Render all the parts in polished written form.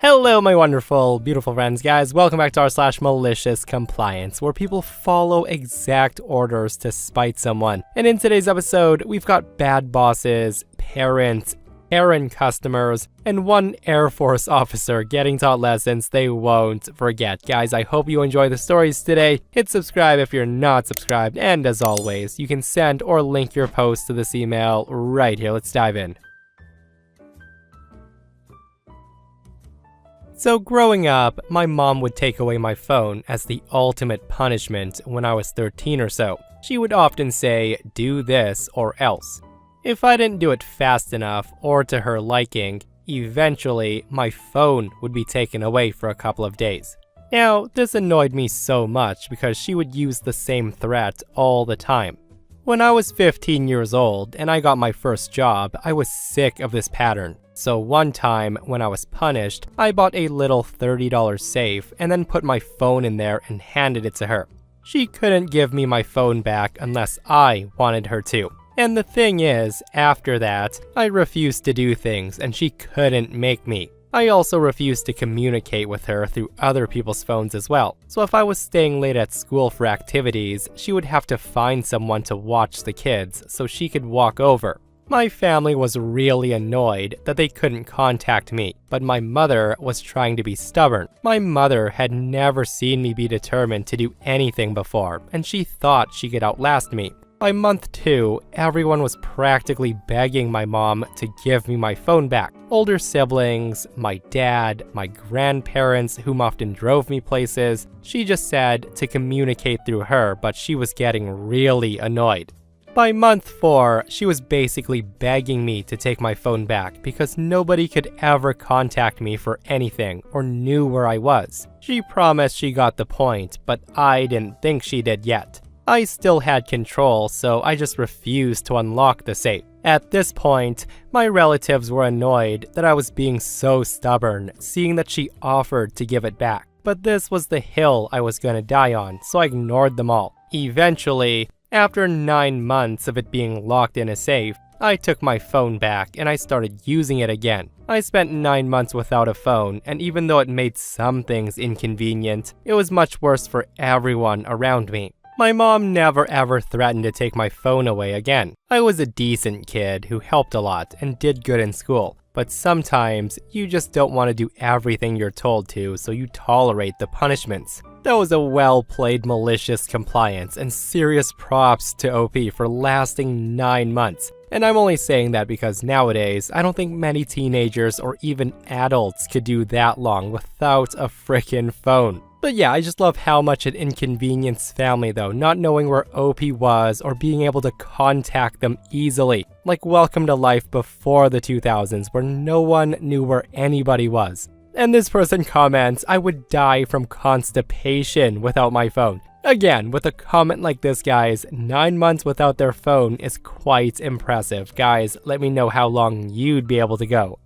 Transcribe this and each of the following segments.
Hello, my wonderful, beautiful friends, guys. Welcome back to r/MaliciousCompliance, where people follow exact orders to spite someone. And in today's episode, we've got bad bosses, parents, errand customers, and one Airforce officer getting taught lessons they won't forget. Guys, I hope you enjoy the stories today. Hit subscribe if you're not subscribed, and as always, you can send or link your post to this email right here. Let's dive in. So growing up, my mom would take away my phone as the ultimate punishment when I was 13 or so. She would often say, "Do this or else." If I didn't do it fast enough or to her liking, eventually my phone would be taken away for a couple of days. Now, this annoyed me so much because she would use the same threat all the time. When I was 15 years old and I got my first job, I was sick of this pattern. So one time, when I was punished, I bought a little $30 safe and then put my phone in there and handed it to her. She couldn't give me my phone back unless I wanted her to. And the thing is, after that, I refused to do things and she couldn't make me. I also refused to communicate with her through other people's phones as well. So if I was staying late at school for activities, she would have to find someone to watch the kids so she could walk over. My family was really annoyed that they couldn't contact me, but my mother was trying to be stubborn. My mother had never seen me be determined to do anything before, and she thought she could outlast me. By month 2, everyone was practically begging my mom to give me my phone back. Older siblings, my dad, my grandparents, whom often drove me places. She just said to communicate through her, but she was getting really annoyed. By month 4, she was basically begging me to take my phone back because nobody could ever contact me for anything or knew where I was. She promised she got the point, but I didn't think she did yet. I still had control, so I just refused to unlock the safe. At this point, my relatives were annoyed that I was being so stubborn, seeing that she offered to give it back. But this was the hill I was gonna die on, so I ignored them all. Eventually, after 9 months of it being locked in a safe, I took my phone back and I started using it again. I spent 9 months without a phone, and even though it made some things inconvenient, it was much worse for everyone around me. My mom never ever threatened to take my phone away again. I was a decent kid who helped a lot and did good in school, but sometimes you just don't want to do everything you're told to, so you tolerate the punishments. That was a well-played malicious compliance, and serious props to OP for lasting 9 months. And I'm only saying that because nowadays, I don't think many teenagers or even adults could do that long without a frickin' phone. But yeah, I just love how much it inconvenienced family though, not knowing where OP was or being able to contact them easily. Like welcome to life before the 2000s where no one knew where anybody was. And this person comments, "I would die from constipation without my phone." Again, with a comment like this, guys, 9 months without their phone is quite impressive. Guys, let me know how long you'd be able to go.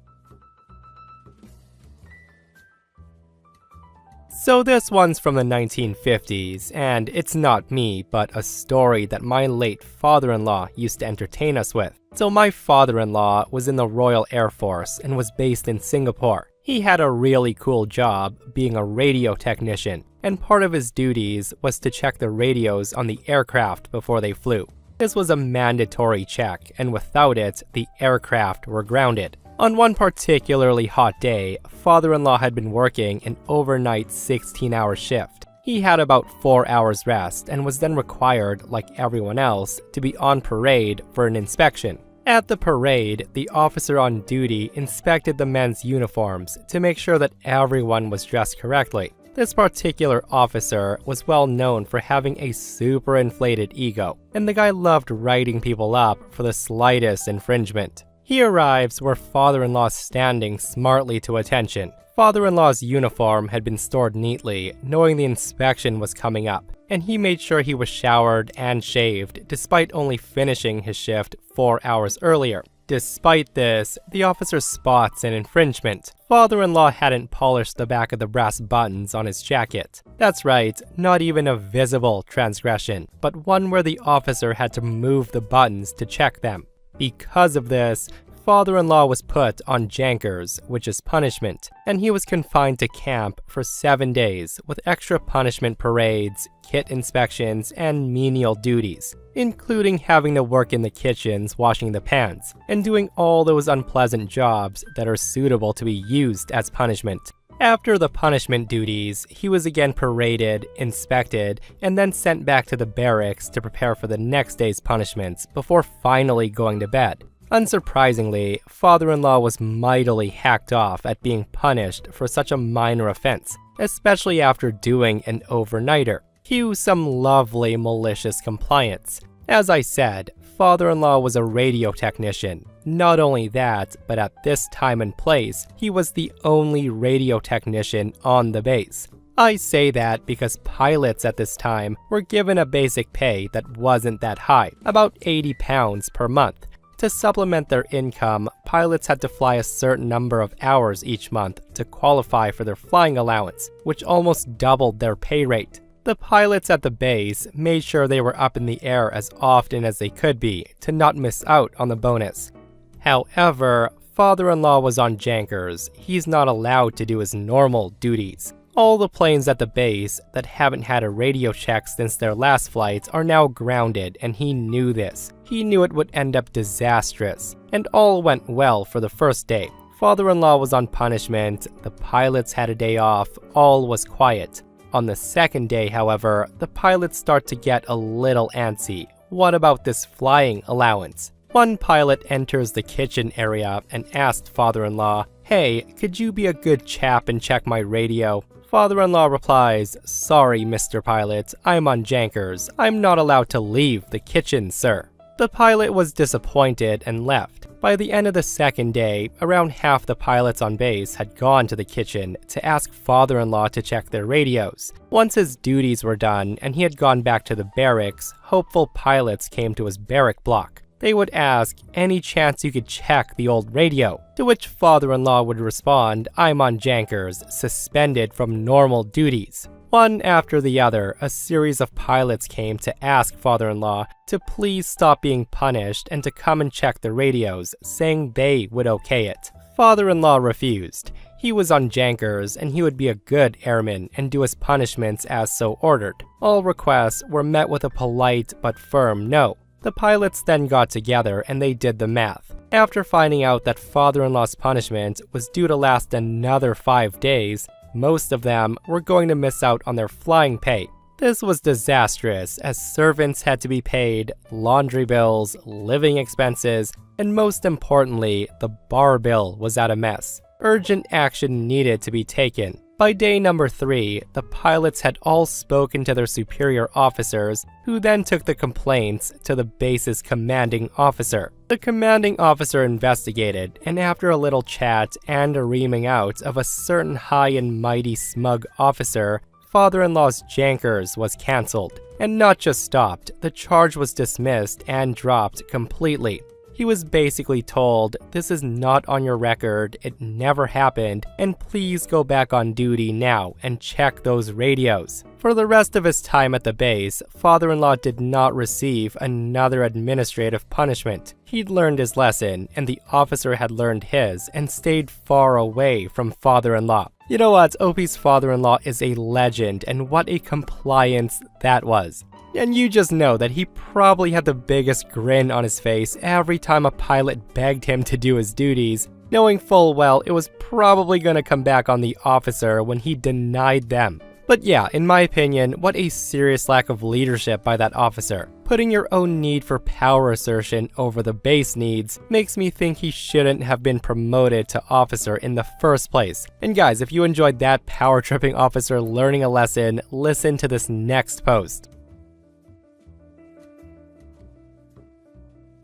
So this one's from the 1950s, and it's not me, but a story that my late father-in-law used to entertain us with. So my father-in-law was in the Royal Air Force and was based in Singapore. He had a really cool job being a radio technician, and part of his duties was to check the radios on the aircraft before they flew. This was a mandatory check, and without it, the aircraft were grounded. On one particularly hot day, father-in-law had been working an overnight 16-hour shift. He had about 4 hours rest and was then required, like everyone else, to be on parade for an inspection. At the parade, the officer on duty inspected the men's uniforms to make sure that everyone was dressed correctly. This particular officer was well known for having a super inflated ego, and the guy loved writing people up for the slightest infringement. He arrives where father-in-law's standing smartly to attention. Father-in-law's uniform had been stored neatly, knowing the inspection was coming up, and he made sure he was showered and shaved despite only finishing his shift 4 hours earlier. Despite this, the officer spots an infringement. Father-in-law hadn't polished the back of the brass buttons on his jacket. That's right, not even a visible transgression, but one where the officer had to move the buttons to check them. Because of this, father-in-law was put on jankers, which is punishment, and he was confined to camp for 7 days with extra punishment parades, kit inspections, and menial duties, including having to work in the kitchens washing the pans, and doing all those unpleasant jobs that are suitable to be used as punishment. After the punishment duties, he was again paraded, inspected, and then sent back to the barracks to prepare for the next day's punishments before finally going to bed. Unsurprisingly, father-in-law was mightily hacked off at being punished for such a minor offense, especially after doing an overnighter. Cue some lovely malicious compliance. As I said, father-in-law was a radio technician. Not only that, but at this time and place, he was the only radio technician on the base. I say that because pilots at this time were given a basic pay that wasn't that high, about £80 per month. To supplement their income, pilots had to fly a certain number of hours each month to qualify for their flying allowance, which almost doubled their pay rate. The pilots at the base made sure they were up in the air as often as they could be to not miss out on the bonus. However, father-in-law was on jankers. He's not allowed to do his normal duties. All the planes at the base that haven't had a radio check since their last flights are now grounded, and he knew this. He knew it would end up disastrous, and all went well for the first day. Father-in-law was on punishment, the pilots had a day off, all was quiet. On the second day, however, the pilots start to get a little antsy. What about this flying allowance? One pilot enters the kitchen area and asked father-in-law, "Hey, could you be a good chap and check my radio?" Father-in-law replies, "Sorry, Mr. Pilot, I'm on jankers. I'm not allowed to leave the kitchen, sir." The pilot was disappointed and left. By the end of the second day, around half the pilots on base had gone to the kitchen to ask father-in-law to check their radios. Once his duties were done and he had gone back to the barracks, hopeful pilots came to his barrack block. They would ask, "Any chance you could check the old radio?" To which father-in-law would respond, "I'm on jankers, suspended from normal duties." One after the other, a series of pilots came to ask father-in-law to please stop being punished and to come and check the radios, saying they would okay it. Father-in-law refused. He was on jankers and he would be a good airman and do his punishments as so ordered. All requests were met with a polite but firm no. The pilots then got together and they did the math. After finding out that father-in-law's punishment was due to last another 5 days, most of them were going to miss out on their flying pay. This was disastrous as servants had to be paid, laundry bills, living expenses, and most importantly, the bar bill was at a mess. Urgent action needed to be taken. By day number 3, the pilots had all spoken to their superior officers, who then took the complaints to the base's commanding officer. The commanding officer investigated, and after a little chat and a reaming out of a certain high and mighty smug officer, father-in-law's jankers was cancelled. And not just stopped, the charge was dismissed and dropped completely. He was basically told, "This is not on your record, it never happened, and please go back on duty now and check those radios." For the rest of his time at the base, father-in-law did not receive another administrative punishment. He'd learned his lesson, and the officer had learned his and stayed far away from father-in-law. You know what? OP's father-in-law is a legend, and what a compliance that was. And you just know that he probably had the biggest grin on his face every time a pilot begged him to do his duties, knowing full well it was probably going to come back on the officer when he denied them. But yeah, in my opinion, what a serious lack of leadership by that officer. Putting your own need for power assertion over the base needs makes me think he shouldn't have been promoted to officer in the first place. And guys, if you enjoyed that power-tripping officer learning a lesson, listen to this next post.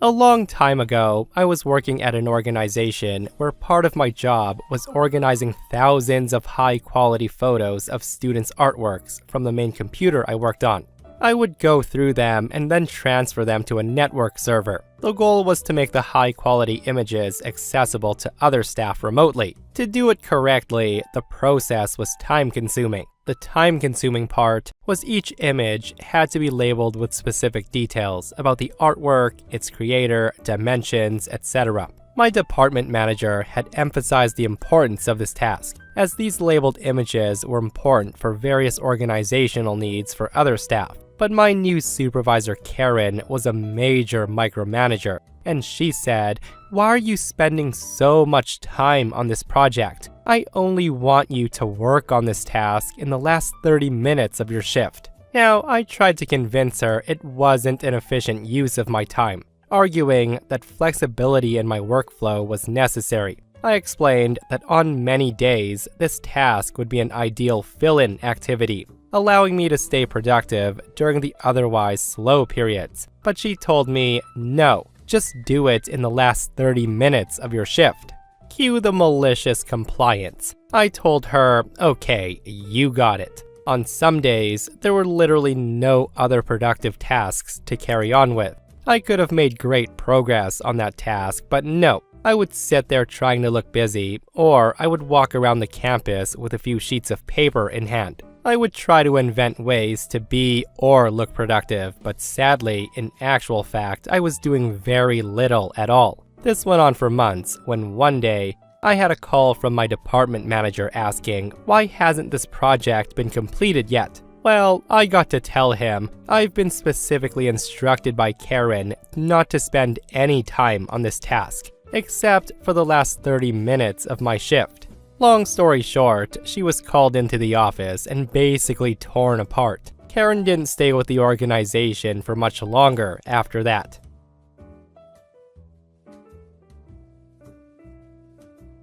A long time ago, I was working at an organization where part of my job was organizing thousands of high-quality photos of students' artworks from the main computer I worked on. I would go through them and then transfer them to a network server. The goal was to make the high-quality images accessible to other staff remotely. To do it correctly, the process was time-consuming. The time-consuming part was each image had to be labeled with specific details about the artwork, its creator, dimensions, etc. My department manager had emphasized the importance of this task, as these labeled images were important for various organizational needs for other staff. But my new supervisor, Karen, was a major micromanager, and she said, "Why are you spending so much time on this project? I only want you to work on this task in the last 30 minutes of your shift." Now, I tried to convince her it wasn't an efficient use of my time, arguing that flexibility in my workflow was necessary. I explained that on many days, this task would be an ideal fill-in activity, allowing me to stay productive during the otherwise slow periods. But she told me, no, just do it in the last 30 minutes of your shift. Cue the malicious compliance. I told her, okay, you got it. On some days, there were literally no other productive tasks to carry on with. I could have made great progress on that task, but no. I would sit there trying to look busy, or I would walk around the campus with a few sheets of paper in hand. I would try to invent ways to be or look productive, but sadly, in actual fact, I was doing very little at all. This went on for months, when one day, I had a call from my department manager asking, why hasn't this project been completed yet? Well, I got to tell him, I've been specifically instructed by Karen not to spend any time on this task, except for the last 30 minutes of my shift. Long story short, she was called into the office and basically torn apart. Karen didn't stay with the organization for much longer after that.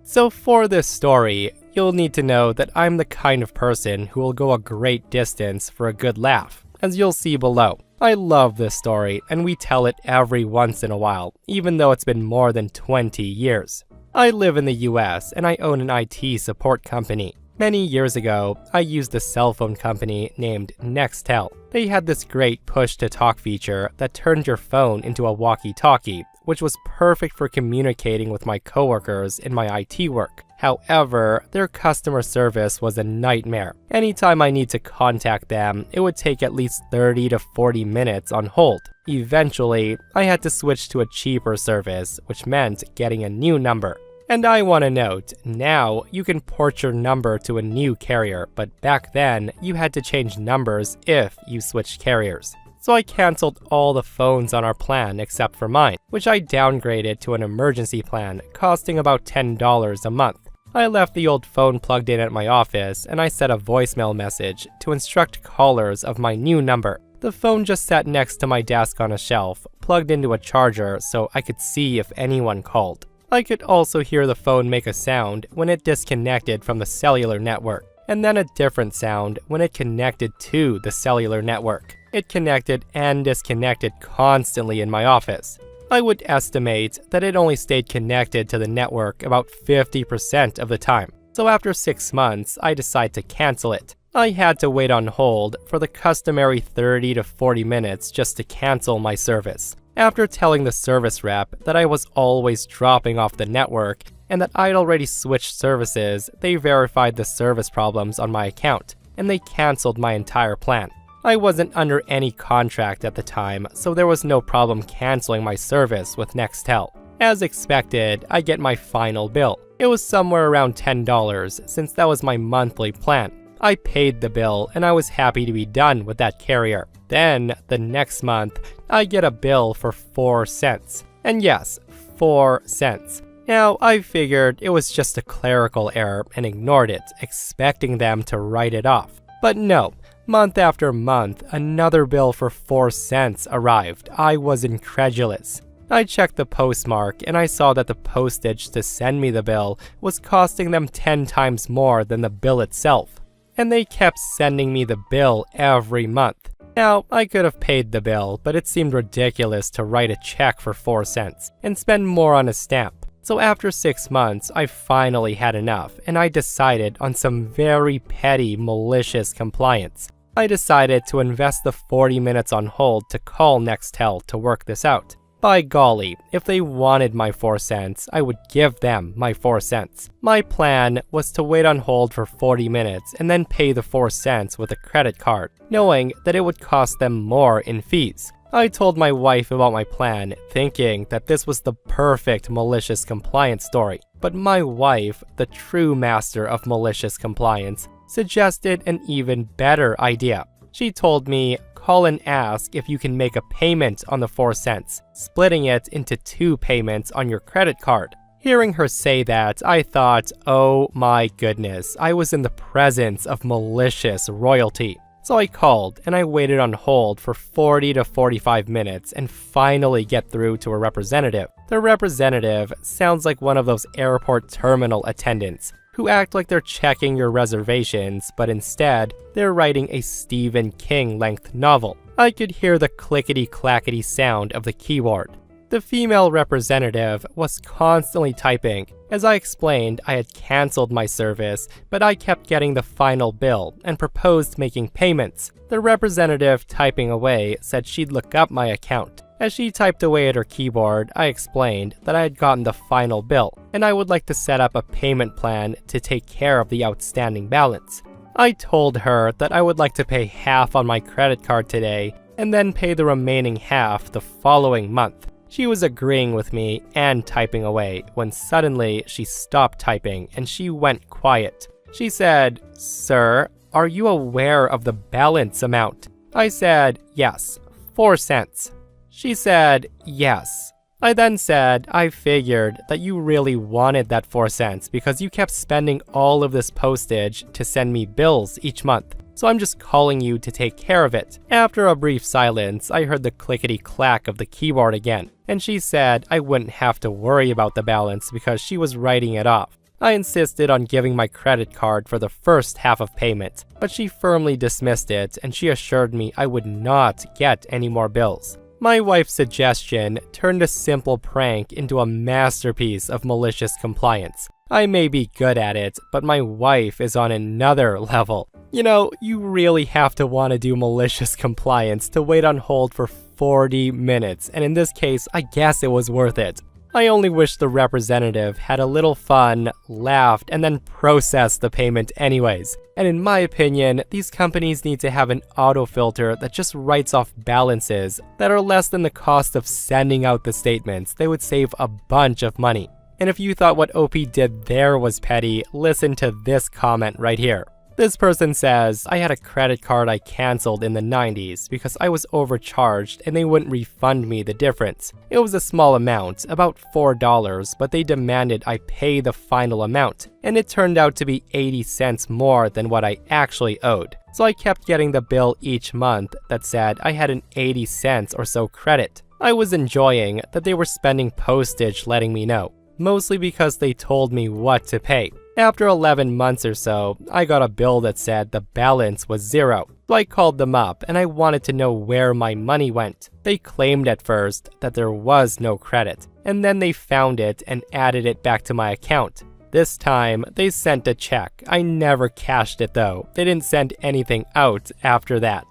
So for this story, you'll need to know that I'm the kind of person who will go a great distance for a good laugh, as you'll see below. I love this story, and we tell it every once in a while, even though it's been more than 20 years. I live in the US, and I own an IT support company. Many years ago, I used a cell phone company named Nextel. They had this great push-to-talk feature that turned your phone into a walkie-talkie, which was perfect for communicating with my coworkers in my IT work. However, their customer service was a nightmare. Anytime I need to contact them, it would take at least 30 to 40 minutes on hold. Eventually, I had to switch to a cheaper service, which meant getting a new number. And I want to note, now you can port your number to a new carrier, but back then, you had to change numbers if you switched carriers. So I canceled all the phones on our plan except for mine, which I downgraded to an emergency plan, costing about $10 a month. I left the old phone plugged in at my office, and I set a voicemail message to instruct callers of my new number. The phone just sat next to my desk on a shelf, plugged into a charger so I could see if anyone called. I could also hear the phone make a sound when it disconnected from the cellular network, and then a different sound when it connected to the cellular network. It connected and disconnected constantly in my office. I would estimate that it only stayed connected to the network about 50% of the time. So after 6 months, I decided to cancel it. I had to wait on hold for the customary 30 to 40 minutes just to cancel my service. After telling the service rep that I was always dropping off the network and that I'd already switched services, they verified the service problems on my account, and they canceled my entire plan. I wasn't under any contract at the time, so there was no problem canceling my service with Nextel. As expected, I get my final bill. It was somewhere around $10, since that was my monthly plan. I paid the bill, and I was happy to be done with that carrier. Then, the next month, I get a bill for 4 cents. And yes, 4 cents. Now, I figured it was just a clerical error and ignored it, expecting them to write it off. But no. Month after month, another bill for 4 cents arrived. I was incredulous. I checked the postmark and I saw that the postage to send me the bill was costing them 10 times more than the bill itself. And they kept sending me the bill every month. Now, I could have paid the bill, but it seemed ridiculous to write a check for 4 cents and spend more on a stamp. So after 6 months, I finally had enough, and I decided on some very petty, malicious compliance. I decided to invest the 40 minutes on hold to call Nextel to work this out. By golly, if they wanted my 4 cents, I would give them my 4 cents. My plan was to wait on hold for 40 minutes and then pay the 4 cents with a credit card, knowing that it would cost them more in fees. I told my wife about my plan, thinking that this was the perfect malicious compliance story. But my wife, the true master of malicious compliance, suggested an even better idea. She told me, call and ask if you can make a payment on the 4 cents, splitting it into 2 payments on your credit card. Hearing her say that, I thought, oh my goodness, I was in the presence of malicious royalty. So I called and I waited on hold for 40 to 45 minutes and finally get through to a representative. The representative sounds like one of those airport terminal attendants who act like they're checking your reservations, but instead, they're writing a Stephen King-length novel. I could hear the clickety-clackety sound of the keyboard. The female representative was constantly typing. As I explained, I had canceled my service, but I kept getting the final bill and proposed making payments. The representative typing away said she'd look up my account. As she typed away at her keyboard, I explained that I had gotten the final bill, and I would like to set up a payment plan to take care of the outstanding balance. I told her that I would like to pay half on my credit card today, and then pay the remaining half the following month. She was agreeing with me and typing away when suddenly she stopped typing and she went quiet. She said, "Sir, are you aware of the balance amount?" I said, "Yes, 4 cents." She said, "Yes." I then said, I figured that you really wanted that 4 cents because you kept spending all of this postage to send me bills each month. So I'm just calling you to take care of it. After a brief silence, I heard the clickety-clack of the keyboard again, and she said I wouldn't have to worry about the balance because she was writing it off. I insisted on giving my credit card for the first half of payment, but she firmly dismissed it and she assured me I would not get any more bills. My wife's suggestion turned a simple prank into a masterpiece of malicious compliance. I may be good at it, but my wife is on another level. You know, you really have to want to do malicious compliance to wait on hold for 40 minutes, and in this case, I guess it was worth it. I only wish the representative had a little fun, laughed, and then processed the payment anyways. And in my opinion, these companies need to have an autofilter that just writes off balances that are less than the cost of sending out the statements. They would save a bunch of money. And if you thought what OP did there was petty, listen to this comment right here. This person says, I had a credit card I canceled in the 90s because I was overcharged and they wouldn't refund me the difference. It was a small amount, about $4, but they demanded I pay the final amount, and it turned out to be 80 cents more than what I actually owed. So I kept getting the bill each month that said I had an 80 cents or so credit. I was enjoying that they were spending postage letting me know, mostly because they told me what to pay. After 11 months or so, I got a bill that said the balance was 0. So I called them up and I wanted to know where my money went. They claimed at first that there was no credit, and then they found it and added it back to my account. This time, they sent a check. I never cashed it though. They didn't send anything out after that.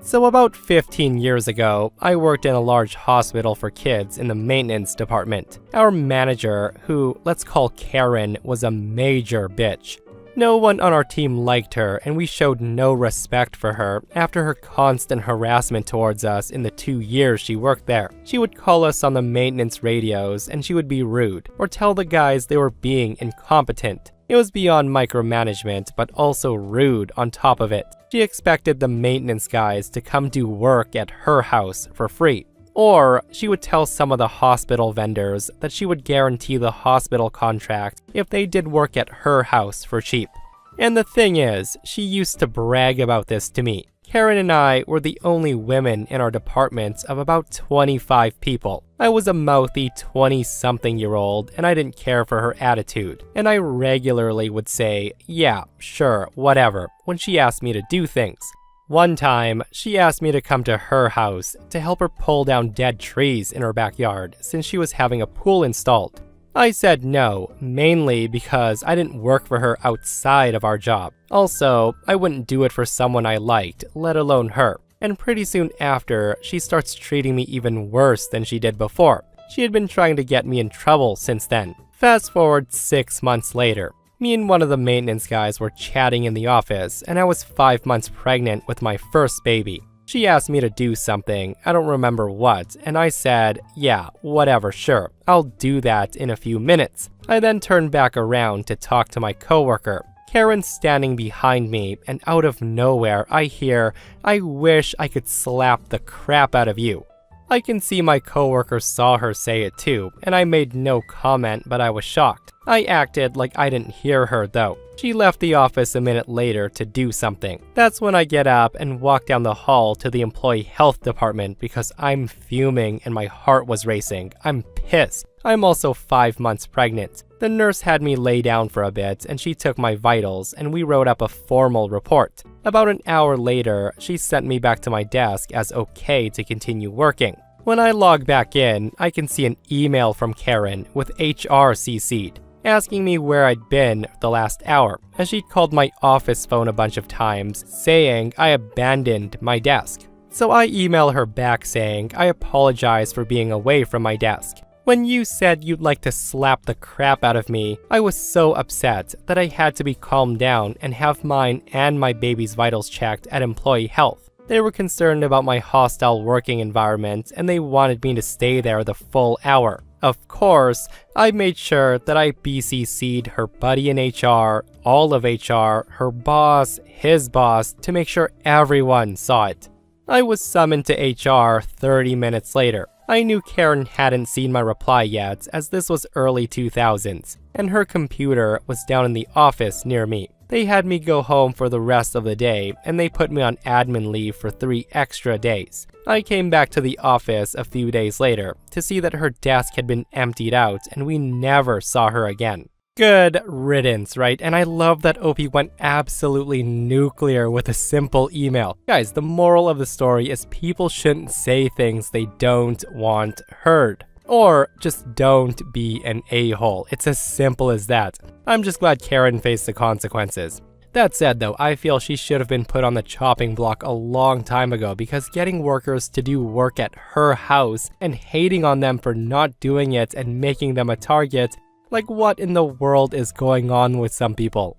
So about 15 years ago, I worked in a large hospital for kids in the maintenance department. Our manager, who let's call Karen, was a major bitch. No one on our team liked her, and we showed no respect for her after her constant harassment towards us in the 2 years she worked there. She would call us on the maintenance radios and she would be rude, or tell the guys they were being incompetent. It was beyond micromanagement, but also rude on top of it. She expected the maintenance guys to come do work at her house for free. Or she would tell some of the hospital vendors that she would guarantee the hospital contract if they did work at her house for cheap. And the thing is, she used to brag about this to me. Karen and I were the only women in our department of about 25 people. I was a mouthy 20-something-year-old and I didn't care for her attitude. And I regularly would say, yeah, sure, whatever, when she asked me to do things. One time, she asked me to come to her house to help her pull down dead trees in her backyard since she was having a pool installed. I said no, mainly because I didn't work for her outside of our job. Also, I wouldn't do it for someone I liked, let alone her. And pretty soon after, she starts treating me even worse than she did before. She had been trying to get me in trouble since then. Fast forward 6 months later. Me and one of the maintenance guys were chatting in the office, and I was 5 months pregnant with my first baby. She asked me to do something, I don't remember what, and I said, yeah, whatever, sure, I'll do that in a few minutes. I then turned back around to talk to my coworker. Karen's standing behind me, and out of nowhere, I hear, I wish I could slap the crap out of you. I can see my coworker saw her say it too, and I made no comment, but I was shocked. I acted like I didn't hear her though. She left the office a minute later to do something. That's when I get up and walk down the hall to the employee health department because I'm fuming and my heart was racing. I'm pissed. I'm also 5 months pregnant. The nurse had me lay down for a bit and she took my vitals and we wrote up a formal report. About an hour later, she sent me back to my desk as okay to continue working. When I log back in, I can see an email from Karen with HR CC'd, asking me where I'd been the last hour, as she'd called my office phone a bunch of times, saying I abandoned my desk. So I email her back saying I apologize for being away from my desk. When you said you'd like to slap the crap out of me, I was so upset that I had to be calmed down and have mine and my baby's vitals checked at employee health. They were concerned about my hostile working environment and they wanted me to stay there the full hour. Of course, I made sure that I BCC'd her buddy in HR, all of HR, her boss, his boss, to make sure everyone saw it. I was summoned to HR 30 minutes later. I knew Karen hadn't seen my reply yet, as this was early 2000s, and her computer was down in the office near me. They had me go home for the rest of the day, and they put me on admin leave for 3 extra days. I came back to the office a few days later to see that her desk had been emptied out and we never saw her again. Good riddance, right? And I love that OP went absolutely nuclear with a simple email. Guys, the moral of the story is people shouldn't say things they don't want heard. Or just don't be an a-hole. It's as simple as that. I'm just glad Karen faced the consequences. That said though, I feel she should have been put on the chopping block a long time ago because getting workers to do work at her house and hating on them for not doing it and making them a target, like what in the world is going on with some people?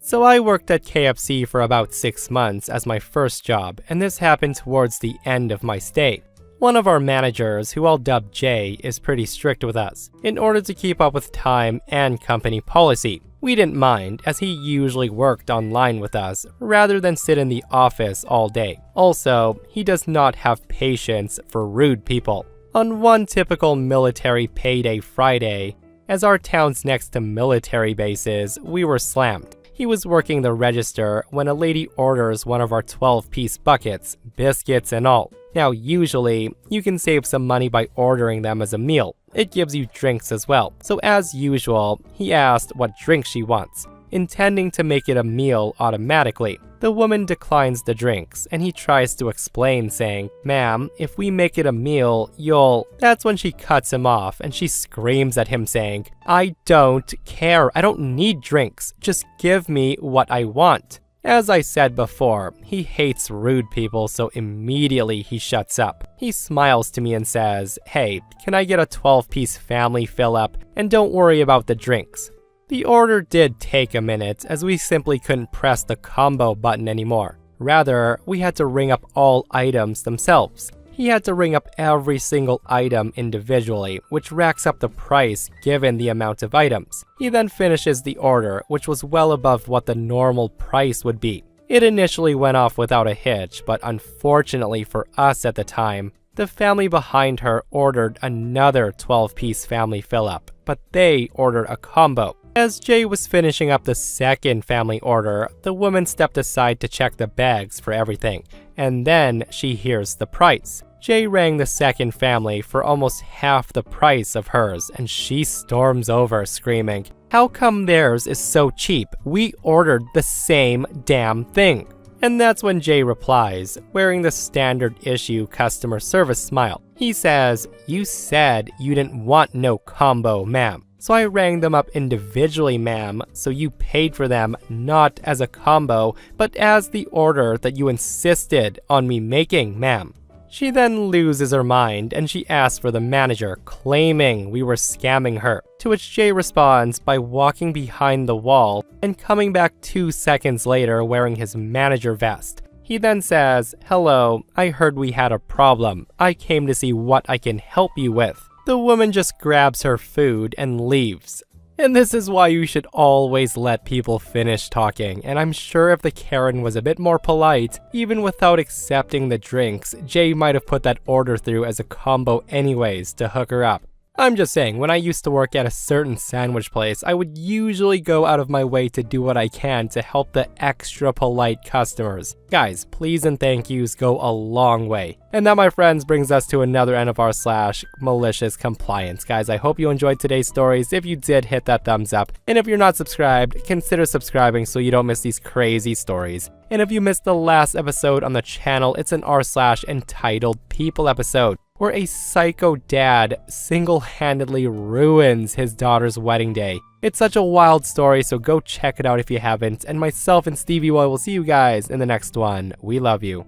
So I worked at KFC for about 6 months as my first job, and this happened towards the end of my stay. One of our managers, who I'll dub Jay, is pretty strict with us, in order to keep up with time and company policy. We didn't mind, as he usually worked online with us, rather than sit in the office all day. Also, he does not have patience for rude people. On one typical military payday Friday, as our town's next to military bases, we were slammed. He was working the register when a lady orders one of our 12-piece buckets, biscuits and all. Now usually, you can save some money by ordering them as a meal. It gives you drinks as well. So as usual, he asked what drink she wants, intending to make it a meal automatically. The woman declines the drinks, and he tries to explain saying, "Ma'am, if we make it a meal, you'll..." That's when she cuts him off, and she screams at him saying, "I don't care, I don't need drinks, just give me what I want." As I said before, he hates rude people, so immediately he shuts up. He smiles to me and says, "Hey, can I get a 12-piece family fill-up, and don't worry about the drinks." The order did take a minute, as we simply couldn't press the combo button anymore. Rather, we had to ring up all items themselves. He had to ring up every single item individually, which racks up the price given the amount of items. He then finishes the order, which was well above what the normal price would be. It initially went off without a hitch, but unfortunately for us at the time, the family behind her ordered another 12-piece family fill-up, but they ordered a combo. As Jay was finishing up the second family order, the woman stepped aside to check the bags for everything, and then she hears the price. Jay rang the second family for almost half the price of hers, and she storms over screaming, "How come theirs is so cheap? We ordered the same damn thing." And that's when Jay replies, wearing the standard issue customer service smile. He says, "You said you didn't want no combo, ma'am. So I rang them up individually, ma'am, so you paid for them not as a combo, but as the order that you insisted on me making, ma'am." She then loses her mind and she asks for the manager, claiming we were scamming her. To which Jay responds by walking behind the wall and coming back 2 seconds later wearing his manager vest. He then says, "Hello, I heard we had a problem. I came to see what I can help you with." The woman just grabs her food and leaves. And this is why you should always let people finish talking, and I'm sure if the Karen was a bit more polite, even without accepting the drinks, Jay might have put that order through as a combo anyways to hook her up. I'm just saying, when I used to work at a certain sandwich place, I would usually go out of my way to do what I can to help the extra polite customers. Guys, please and thank yous go a long way. And that, my friends, brings us to another end of our /malicious compliance. Guys, I hope you enjoyed today's stories. If you did, hit that thumbs up. And if you're not subscribed, consider subscribing so you don't miss these crazy stories. And if you missed the last episode on the channel, it's an r/entitled People episode, where a psycho dad single-handedly ruins his daughter's wedding day. It's such a wild story, so go check it out if you haven't. And myself and Stevie Boy will see you guys in the next one. We love you.